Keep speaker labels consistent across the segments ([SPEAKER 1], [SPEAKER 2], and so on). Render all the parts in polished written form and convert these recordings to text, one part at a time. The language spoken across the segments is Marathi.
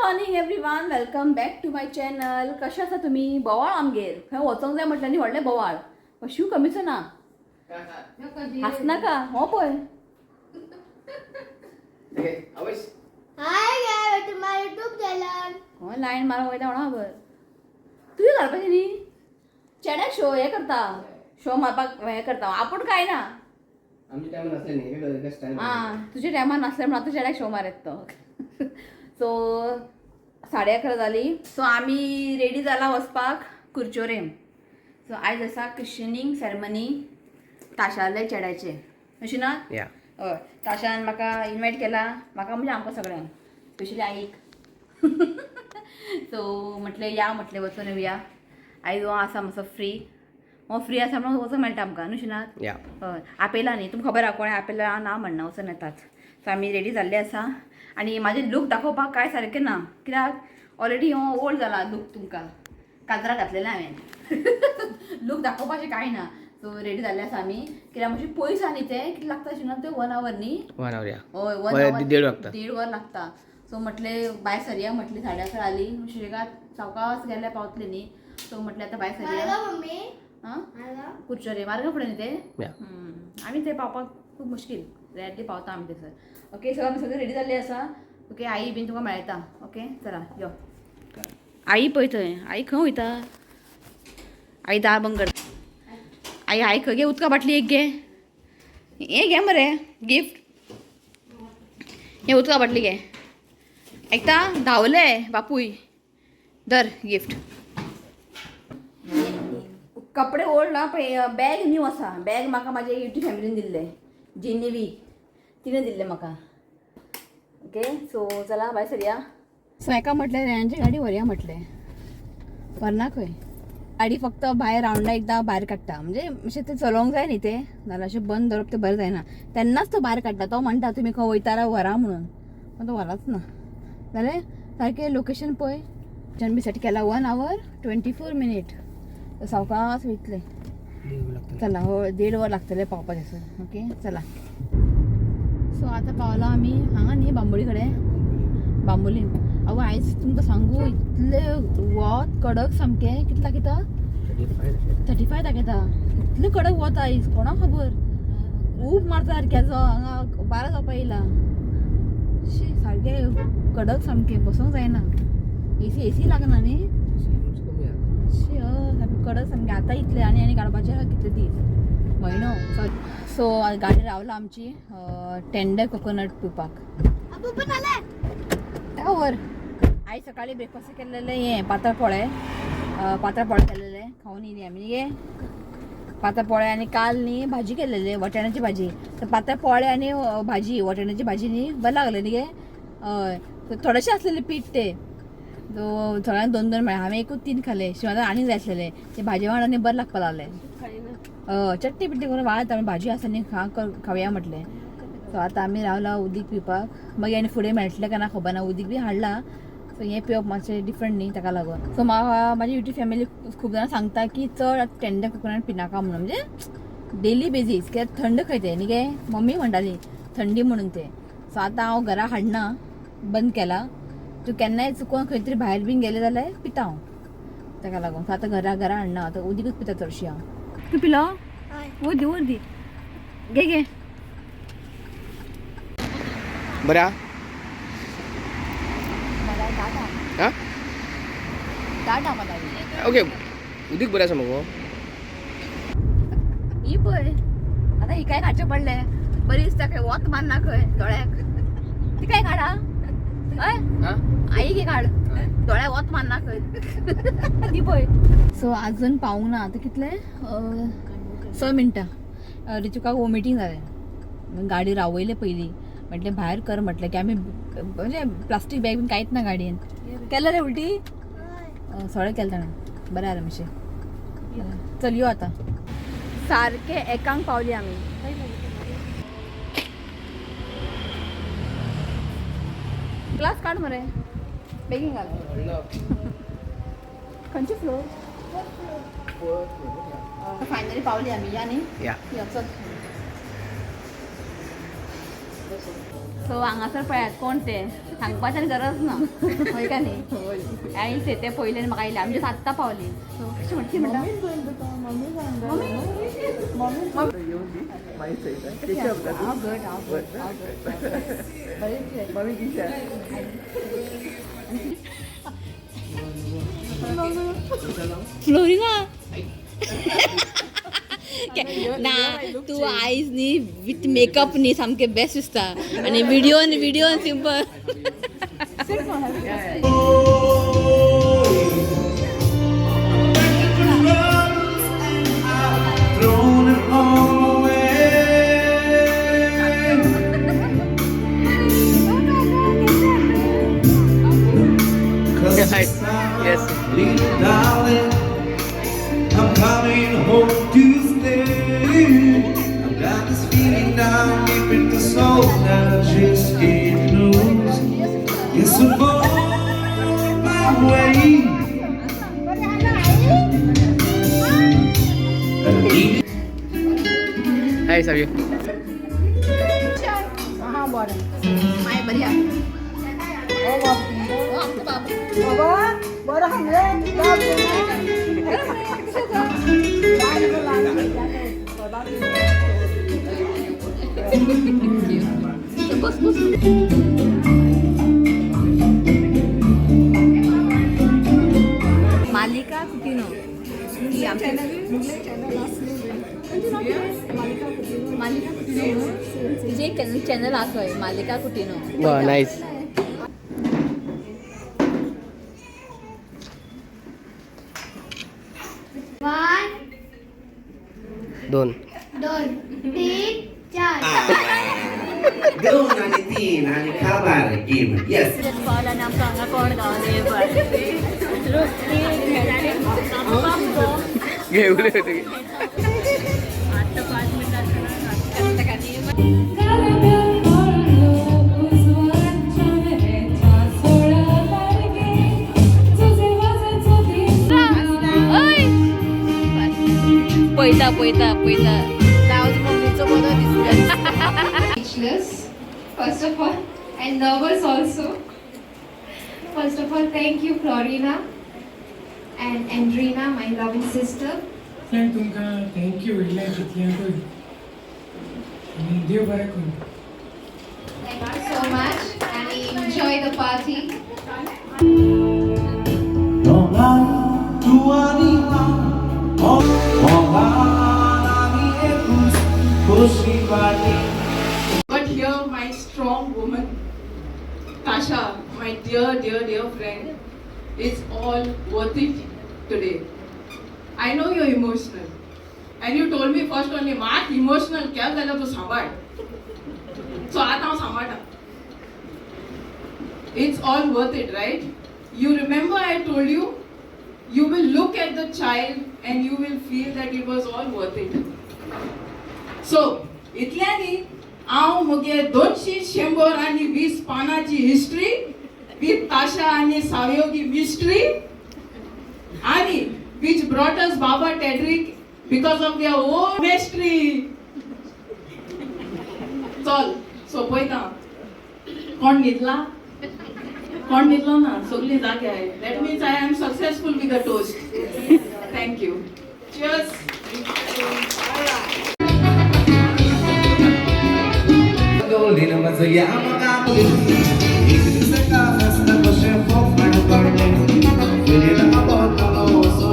[SPEAKER 1] Morning everyone, welcome back to my channel. कशें आसा तुमी? बोवाळ आमगेर खंय वचोंक जाय म्हटल्यार न्ही व्हडलें बोवाळ. पण शिव कमीचो ना. हासनाका हो पळय.
[SPEAKER 2] Hi guys to my YouTube channel.
[SPEAKER 1] हो लायन मारप वयता म्हणा खबर. तुवें घालपाचें न्ही. चेड्याक शो हे करता. शो मारपाक हे करता. आपूण काय ना.
[SPEAKER 3] आमच्या टायमार नसले न्ही.
[SPEAKER 1] तुझ्या टायमार नासले म्हणून आतां चेड्याक शो मारत तो. सो 11:30 जाली. सो आमी रेडी जाला वचपाक कुरचोरेम. सो आयज आसा क्रिश्चनिंग सेरेमनी ताशाले चेड्याचे, अशी ना? हय, ताशान म्हाका इन्वायट केला. म्हाका म्हणजे आमकां सगळ्यांक, स्पेशली आईक. सो म्हटलें या, म्हटलें वचून येवया. आयज हो आसा मातसो फ्री. हो फ्री आसा म्हणून वचूंक मेळटा आमकां, न्हू शिनात? हय, आपयला न्ही. तुमकां खबर आहा कोणें आपयला ना म्हणना, वचून येतात. सो आमी रेडी जाल्ले आसा. आनी म्हाजे लूक दाखोवपाक कांय सारकें ना, कित्याक ऑलरेडी हो ओल्ड जाला लूक. तुमकां काजरां घातलेलें हांवें. लूक दाखोवपाचें कांय ना. सो रेडी जाल्ले आसा आमी. कित्याक मातशें पयस आहा न्ही तें. कितलें लागता शिना तें 1 hour न्ही?
[SPEAKER 3] 1 hour.
[SPEAKER 1] हय, 1 hour.
[SPEAKER 3] 1.5
[SPEAKER 1] वर लागता. सो म्हटलें भायर सरया, म्हटलें 11:30 जाली. शिरेगात सावकास गेल्यार पावतलें न्ही. सो म्हटलें आतां भायर सरया.
[SPEAKER 2] मम्मी
[SPEAKER 1] हां, कुरचोरे मार्ग फुडें न्ही ते. आमी थंय पावपाक खूब मुश्कील. रेअरली पावता आमी थंयसर. ओके, सो आमी सगळे रेडी जाल्ले आसा. ओके, आई बीन तुका मेळटा. ओके, चला यो. आई पळय थंय. आई खंय वयता? आई दार बंद कर. आई खंय गे? उदका बाटली एक घे. हें घे मरे गिफ्ट. हें उदका बाटली घे. आयकता? धांवले बापूय. धर गिफ्ट. कपडे ओल्ड ना, पण बॅग न्यू आसा. बॅग म्हाका म्हाज्या युट्यूब फॅमिलीन दिल्ले. जेनेवी तिणें दिल्लें म्हाका. ओके, सो चला भायर सरया. सो हेका म्हटलें रेंची गाडी व्हरया म्हटलें. व्हरना खंय. गाडी फक्त भायर रावंडा एकदां भायर काडटा. म्हणजे अशें तें चलोवंक जाय न्ही तें. नाल्यार अशें बंद धरप तें बरें जायना. तेन्नाच तो भायर काडटा. तो म्हणटा तुमी खंय वयता जाल्यार व्हरा म्हणून. पण तो व्हरच ना. जालें सारकें लोकेशन पळय. बी सेट केला 1 hour 24 minutes. सावकास वयतले. चला, हो 1.5 वर लागतले पावपाक थंयसर. ओके, चला. सो आतां पावला आमी हांगा न्ही, बांबोळी कडेन. बांबोलीम. अगो आयज तुमकां सांगू, इतलें वत कडक सामकें. कितला किता 35 दाखयता. इतलें कडक वत आयज, कोणाक खबर. खूब मारता सारक्याचो. हांगा 12 जावपा येयला. शी, सारकें कडक सामकें, बसूंक जायना. एसी लागना न्ही. शी, सामकें कडक सामकें. आतां इतलें आनी काडपाचें आहा कितले दीस, म्हयनो. सो गाडी रावला आमची टेंडर कोकोनट पिवपाक. वर आई सकाळी ब्रेकफास्ट केलेले हें पातळ पोळे केलेले खाऊन येयली आमी गे. पातळ पोळे आनी काल न्ही भाजी केलेली, वटाण्याची भाजी. तर पातळ पोळे आनी भाजी, वटाण्याची भाजी न्ही बरें लागले न्ही गे. हय, थोडेशें आसलेले पीठ ते. सगळ्यांक 2-2 मेळ्ळे. हांवें एकूच 3 खाले. शिवाय आनीक जाय आसलेले. ते भाजी वांगडा न्ही बरें लागपा लागले. चटणी बिटणी करून वाळता. भाजी आसा न्ही खावया म्हटलें. सो आतां आमी रावला उदीक पिवपाक. मागीर आनी फुडें मेळटलें काय ना खबर ना. उदीक बी हाडला. सो हें पिवप मातशें डिफरंट न्ही, ताका लागून. सो म्हाजी युट्यूब फॅमिली खूब जाणां सांगता की चड टेंडर कोकोनट पिनाका म्हणून. म्हणजे डेली बेजीस, कित्याक थंड खंय तें न्ही गे. मम्मी म्हणटाली थंडी म्हणून तें. सो आतां हांव घरा हाडना, बंद केला. तूं केन्नाय चुकोन खंय तरी भायर बीन गेलें जाल्यार पिता हांव, ताका लागून. सो आतां घरा हाडना. आतां उदीकूच पिता चडशी हांव. तूं पिलो? दी घे.
[SPEAKER 3] बऱ्या
[SPEAKER 1] टाटा मला.
[SPEAKER 3] ओके, उदीक बरें आसा मगो.
[SPEAKER 1] ही पळय आतां ही काय खाचें पडलें. बरी दिसता खंय वत मारना खंय दोळ्याक. ती काय काडा हय आई घे काड. दोळ्याक वत मारना खंय. ती पळय. सो आजून पावूंक ना. आतां कितले 6 मिनटां. रिचुकाक वॉमिटींग जालें. गाडी रावयले पयलीं. म्हटलें भायर कर म्हटलें की आमी म्हणजे प्लास्टीक बॅग बीन कांयच ना गाडयेन. केलें रे उलटी? सगळें केलें ताणें. बरें जालें मातशें. चल यो आतां. सारकें एकांक पावली आमी. ग्लास काड मरे बेगीन घाल. खंयची फ्लोर? फायनली पावली आमी. या न्ही?
[SPEAKER 3] या.
[SPEAKER 1] चल. सो हांगासर पळयात कोण ते सांगपाच्यान गरज ना होय का न्ही आयले ते पयले म्हाका आयले आमचे आत्ता पावली सो कशी म्हणटी म्हणटा फ्लोरिना ना तू आयज न्ही विथ मेकअप न्ही सामके बेस्ट दिसता आनी व्हिडिओन simple
[SPEAKER 3] Yes.
[SPEAKER 4] Little darling, I'm coming home to stay. I've got this feeling down deep in the soul that I just can't lose. Yes, I'm on my way.
[SPEAKER 3] Hi, Savio.
[SPEAKER 1] माय बरी बस मालिका कुटिनो ही आमची मालिका कुटिनो तिचे एक चॅनल आसोय मालिका कुटिनो
[SPEAKER 3] Wow, nice.
[SPEAKER 2] वन
[SPEAKER 3] दोन.
[SPEAKER 2] 2 3 4
[SPEAKER 4] Doon आणि तीन आणि खाबार गेम. Yes.
[SPEAKER 1] पावला आमकां हांगा कोण गावले
[SPEAKER 3] घे उले होते.
[SPEAKER 1] आता 5 मिनिटात पळयता जावं मम्मीचो बरो दिसता
[SPEAKER 5] Speechless, first of all, and nervous also. First of all, thank you, Florina and Andrina, my loving sister.
[SPEAKER 6] Thank तुमकां थँक्यू इल्लें कितल्यांकूय आनी देव बरें करूं.
[SPEAKER 5] Thank you so much and enjoy the party.
[SPEAKER 4] Don't lie to anyone.
[SPEAKER 7] But here, my strong woman, Tasha, my dear friend, it's all worth it today. I know you're emotional, and you told me first only, "Mark, emotional क्या झालं तू सांभाळ." So आता हांव सांभाळटा. It's all worth it, right? You remember I told you, you will look at the child and you will feel that it was all worth it. So, इतल्यानी हांव मुगे 220 पानाची हिस्ट्री विथ ताशा आणि सावयोगी मिस्ट्री आणि which brought us Baba Tedrick because of their own mystery. चल सोपयता कोण न्हिदला ना सगळी जागे आहे. That means I am successful with the toast. Thank you. Cheers.
[SPEAKER 4] Di naman sa yaman ako Ibig sa kamas na pa siya po Ano pa rin Pwede na abot na oso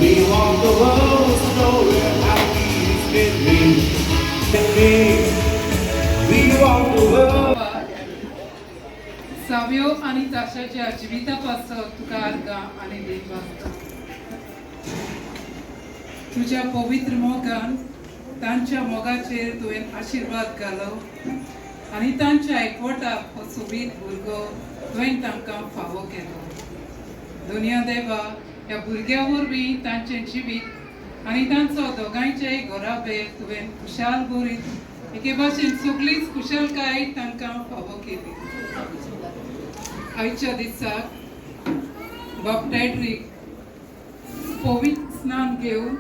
[SPEAKER 4] We want the world to know how he's been me. We want the world.
[SPEAKER 8] सावयो आणि ताशाच्या जिवितापासून तुका अर्गा आणि देव वाचता. तुझ्या पवित्र मोगान तांच्या मोगाचेर तुवें आशीर्वाद घालो आणि तांच्या एकवटाक हो सोबीत भुरगो तुवें तांकां फावो केलो. दुनिया देवा ह्या भुरग्या वरवीं तांचें जिवीत आनी तांचो दोगांयचेय घरा बेर तुवें खुशाल भरीत एके भाशेन सगळीच खुशालकाय तांकां फावो केली. आयच्या दिसाक बाब टेड्रिक पवित्र स्नान घेवन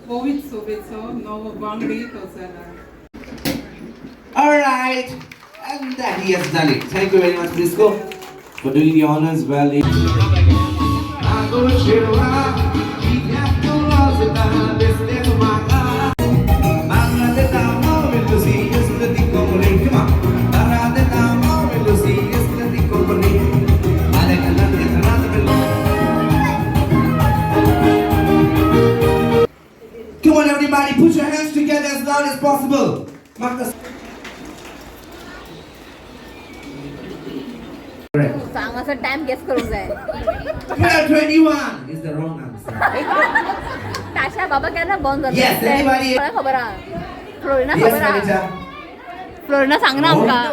[SPEAKER 8] पवित्र सोबेचो नवो वांगडी तो जाला.
[SPEAKER 4] Alright, and that he has done it. Thank you very much, Briscoe, for doing the honors well. Come on, everybody, put your hands together as loud as possible. Marcus.
[SPEAKER 1] सांग असं टाइम गेस करून जाय.
[SPEAKER 4] 12:21 is the wrong answer.
[SPEAKER 1] ताशा बाबा केन्ना बंद जाता.
[SPEAKER 4] Yes, everybody.
[SPEAKER 1] कोणाक खबर आहा? फ्लोरिना
[SPEAKER 4] Yes,
[SPEAKER 1] खबर आहा?
[SPEAKER 4] Anita.
[SPEAKER 1] फ्लोरिना सांग ना आमकां.
[SPEAKER 4] I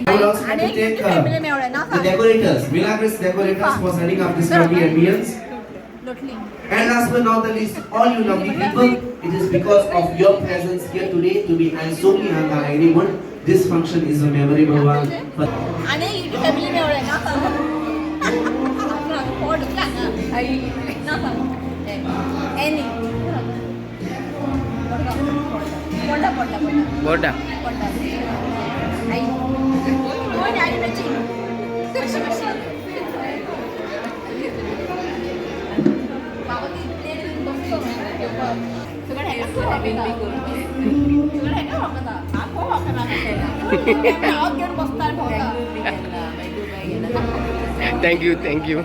[SPEAKER 4] would also like to thank
[SPEAKER 1] family मेवळे ना
[SPEAKER 4] the decorators, Milagros decorators, for setting up this lovely ambience. And last but not the least, all you lovely people, it is because of your presence here today to be and so many other everyone. This function is a memorable one.
[SPEAKER 1] आणि युट्यूब फॅमिली मेवळे ना पोट दुखला ना आई ना सांग एनी पोटा पोटा
[SPEAKER 3] बोटा
[SPEAKER 1] पोटा आई कोण आई बच्ची कशी कशी बाबा ती प्लेट घेऊन बसतो सगळं आहे सगळं आहे ना वाकता आखो वाकना नाव घेऊन बसतात भावना
[SPEAKER 3] थँक्यू थँक्यू.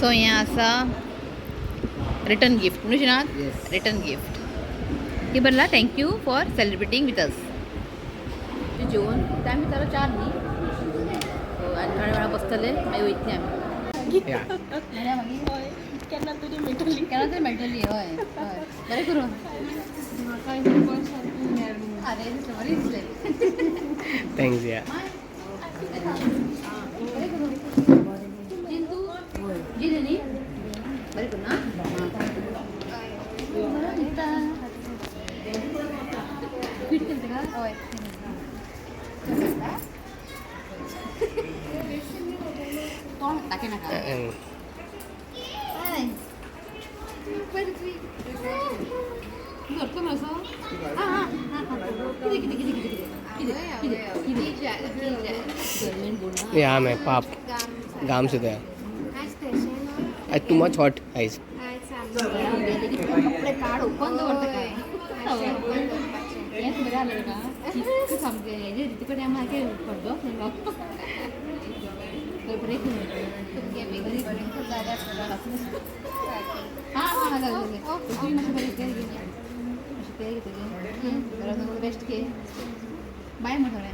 [SPEAKER 1] सो हें आसा रिटर्न गिफ्ट न्हू श्रीनाथ. रिटर्न गिफ्ट की बरला थँक्यू फॉर सेलिब्रेटींग विथ अस. जेवण टायम जालो 4 न्ही आनी थोड्या वेळा बसतले मागीर वयतली आमी. केन्ना तरी मेळटली हय हय बरें करून अरे दिसलें बरें दिसलें.
[SPEAKER 3] थँक्स या.
[SPEAKER 1] जिले न्ही बरें करून ना बरें दिसता. पीठ केलें तेका हय तोंड ताके नाका करतो असो हां कितें कितें कितें कितें कितें कितें कितें
[SPEAKER 3] या मैं पाप गाम से था. आज टू मच हॉट आइज.
[SPEAKER 1] कपडे काढ ओपन दवरता काय हें बरें जालें का सामकें हेजे तिकडे आमकां पडलो बरें हां हां जालें मातशें बरें केर घे मातशें केर घे तेजें बरें बेस्ट के बाय म्हणून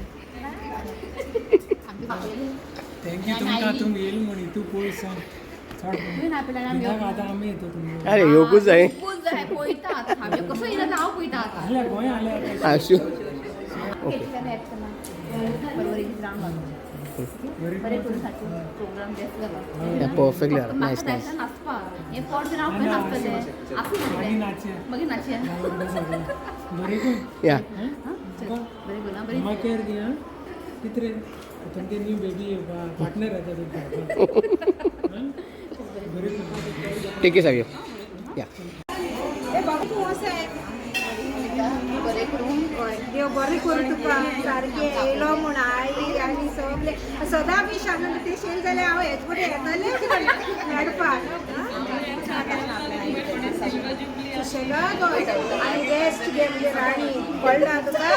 [SPEAKER 6] थँक्यू तुमकां तुमी येयली म्हणी तूं पळय सांग आतां आमी येतो तुमी
[SPEAKER 3] अरे येवकूच जाय.
[SPEAKER 1] जाय पळयता आतां कसो येयला हांव पळयता आतां.
[SPEAKER 6] आल्या गोंय आल्या
[SPEAKER 3] आशू
[SPEAKER 1] बरें करून सारको प्रोग्राम बेस्ट जालो.
[SPEAKER 3] या परफेक्टली नाईस
[SPEAKER 1] म्हाका
[SPEAKER 3] नाईस.
[SPEAKER 1] जायना नाचपा हें पोट जर हांव खंय नाचतलें आसूं
[SPEAKER 6] नाचया
[SPEAKER 1] मागीर नाचया
[SPEAKER 6] बरें करून
[SPEAKER 3] या
[SPEAKER 1] बरें करून बरें
[SPEAKER 6] मागीर केर घे आं कितें रे तुमगे न्यू बेबी पार्टनर येता तुमकां बरें करून
[SPEAKER 3] टेक केअर ऑफ या.
[SPEAKER 1] बरें करून
[SPEAKER 9] देव बरें करूं तुका सारकें येयलो म्हूण आई आनी सगळे सदां बी शांत ते शेल जाल्यार हांव हेच बरें येतलें मेळपाक सुशेगाद आनी रेस्ट घे म्हणजे राणी कळ्ळा तुका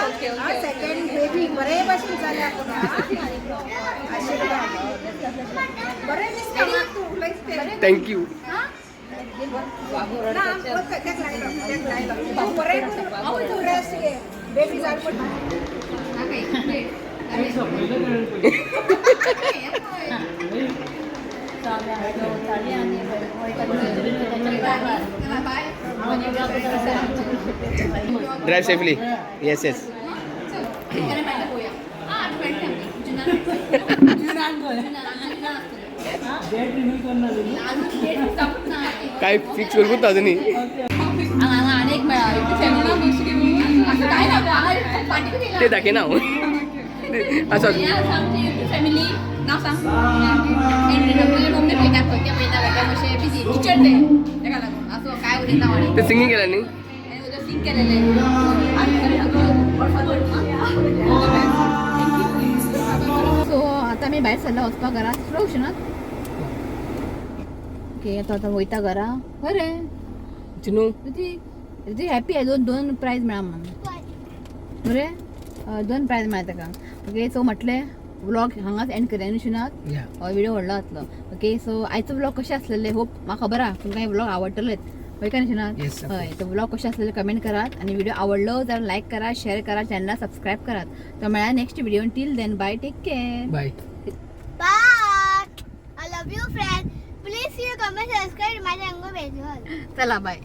[SPEAKER 9] सेकेंड बेबी बरे भशेन जाल्या आशिर्वाद बरें दिसता म्हाका तूं लायक
[SPEAKER 3] थँक्यू.
[SPEAKER 9] ना तेक लायलो तूं बरें तूं रेस्ट घे बेबी जाल
[SPEAKER 3] ड्राइव सेफली. Yes yes.
[SPEAKER 1] इकडे पॅन्ट पोया पॅन्ट
[SPEAKER 6] डेट रिव्हील करणार
[SPEAKER 3] काय फिक्स करू अजूनही
[SPEAKER 1] अनेक काय
[SPEAKER 3] ते दाखवे ना असं
[SPEAKER 1] फॅमिली नाव सांग मम्मी पळयता खंय पळयता मातशें बिजी टिचर ते ताका लागून असो काय उलयता वाणी
[SPEAKER 3] ते सिंगींग केलं न्ही
[SPEAKER 1] उद्या सिंग केलेलें सो आतां आमी भायर सरला वचपाक घरा स्लो ना ओके आतां वयता घरा बरें
[SPEAKER 3] चिनू
[SPEAKER 1] ती हॅपी आहे दोन प्रायज मेळा म्हणून बरें 2 प्रायज मेळ्ळा ताका ओके सो म्हटलें व्लॉग हांगाच एंड करूया निशुनाथ व्हिडिओ व्हडलो जातलो ओके सो आयचो व्लॉग कशें आसलेले होप म्हाका खबर आहा तुमकां हे व्लॉग आवडटलेच हय का निशुनाथ हय तो व्लॉग कशें आसलेले कमेंट करात आणि व्हिडिओ आवडलो जाल्यार लायक करा शेअर करा चॅनलला सबस्क्राईब करात तर मेळ्या next video till then bye take care
[SPEAKER 3] bye
[SPEAKER 2] Bye. I love you, friend. Please see your comment, subscribe to my channel.
[SPEAKER 1] चला बाय